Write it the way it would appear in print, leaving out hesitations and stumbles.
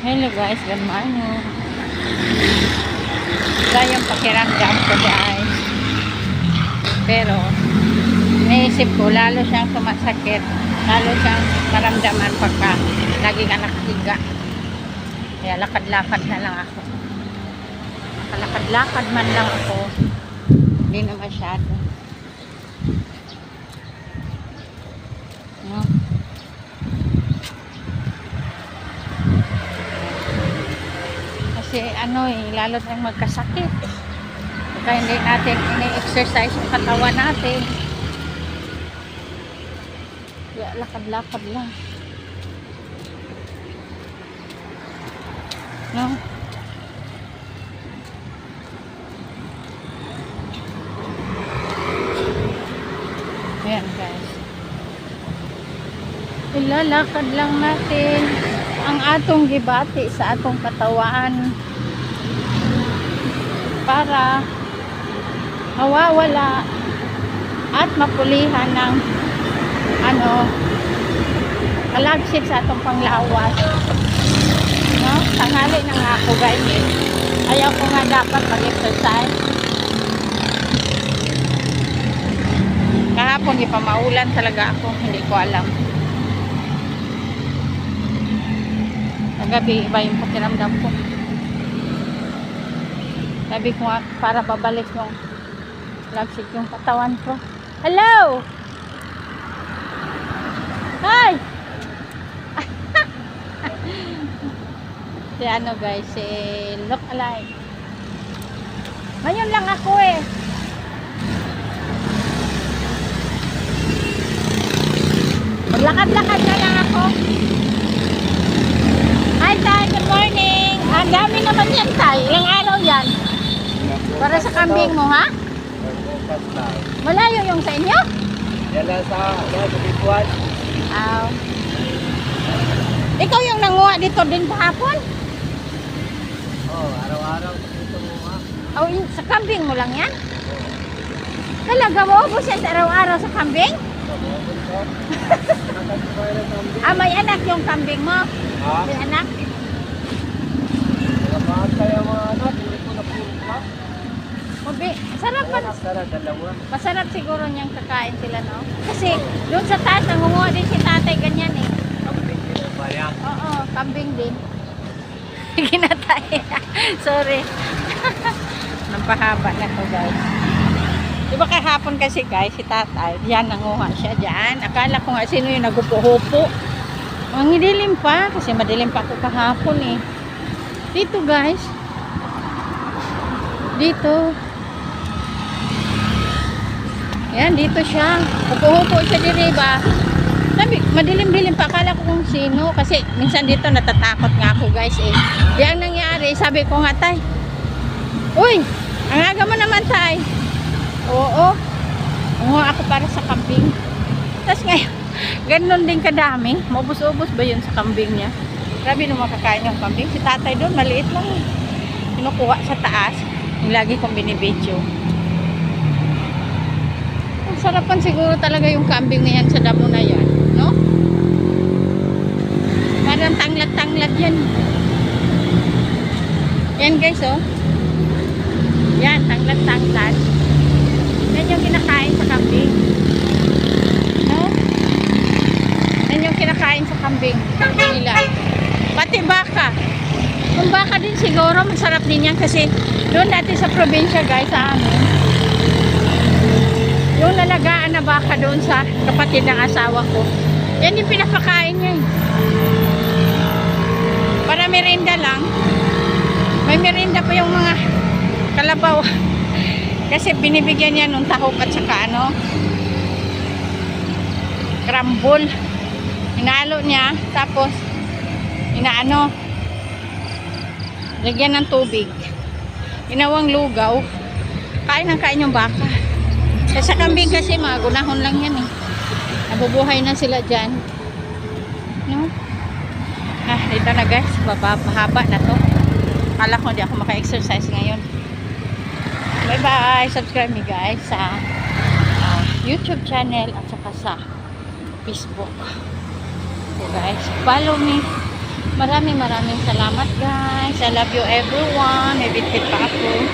Hello guys, good morning. Wala yung pakiramdam ko guys. Pero, naisip ko, lalo siyang sumasakit. Lalo siyang maramdaman pagka lagi ka nakahiga. Kaya lakad-lakad na lang ako. Makalakad-lakad man lang ako. Hindi na masyado. No? Kasi lalo tayong magkasakit. Kaya hindi natin ini-exercise yung katawan natin. Kaya lakad-lakad lang. No? Ayan guys. Ilalakad lang natin ang atong gibati sa atong katawan para mawawala at mapulihan ng kalagsit sa atong panglawas. No? Tanghali na nga ako guys. Ayaw ko nga dapat mag-exercise. Kahapon di pa maulan talaga ako. Hindi ko alam. Gabi, iba yung pakiramdam ko. Sabi ko nga, para babalik yung lagsit yung katawan ko. Hello! Hi! Si guys, si look alike. Ngayon lang ako eh. Maglakad-lakad na lang ako. Hi Tay, good morning. Ang dami naman yan Tay. Ilang araw yan? Para sa kambing mo ha? Malayo yung sa inyo? Yan lang sa Bituan. Ikaw yung nanguha dito din kahapon? Oo, araw-araw dito mo. Sa kambing mo lang yan? Talaga mo ubos yan sa araw-araw sa kambing? May anak yung kambing mo? Ha? May anak? Nagabahag tayo mga anak, hindi ko napulog pa. Sarap pa. Dalawa. Masarap siguro niyang kakain sila, no? Kasi doon sa taas, nangunguha din si tatay ganyan eh. Kambing din ba yan? Oo, kambing din. Ginatay. Sorry. Nampahaba na to guys. Diba kahapon kasi guys, si tatay, yan nanguha siya dyan. Akala ko nga sino yung nagupo-hupo. Ang dilim pa, kasi madilim pa ako kahapon eh. Dito guys. Dito. Yan, dito siya. Hupo-hupo siya diri ba? Sabi, madilim-dilim pa. Akala ko kung sino. Kasi minsan dito natatakot nga ako guys eh. Yang nangyari, sabi ko nga tay. Uy, ang aga mo naman tay. Oo. Umuha ako para sa kambing. Tapos ngayon, ganun din kadami. Maubos-ubos ba yun sa kambing niya? Grabe nung makakain yung kambing. Si tatay doon, maliit lang. Kinukuha sa taas. Yung lagi kong binibidyo. Ang sarapan siguro talaga yung kambing na yan sa damo na yan. No? Parang tanglad-tanglad yan. Yan guys oh. Yan, tanglad-tanglad. Yan yung kinakain sa kambing. No? Yan yung kinakain sa kambing. Nila. Pati baka. Kung baka din siguro, masarap din yan kasi doon dati sa probinsya guys, sa amin. Yung nalagaan na baka doon sa kapatid ng asawa ko. Yan yung pinapakain niya eh. Para merinda lang. May merinda pa yung mga kalabaw. Kasi binibigyan niya nung tahok at saka crumble. Hinalo niya, tapos lagyan ng tubig. Ginawang lugaw. Kain yung baka. Kasi sa kambing kasi mga gunahon lang yan eh. Nabubuhay na sila dyan. No? Dito na guys. Mahaba na to. Kala ko hindi ako maka-exercise ngayon. Bye bye. Subscribe me guys sa YouTube channel at saka sa Facebook. So guys, follow me Maraming salamat guys. I love you everyone. May bitbit pa ako.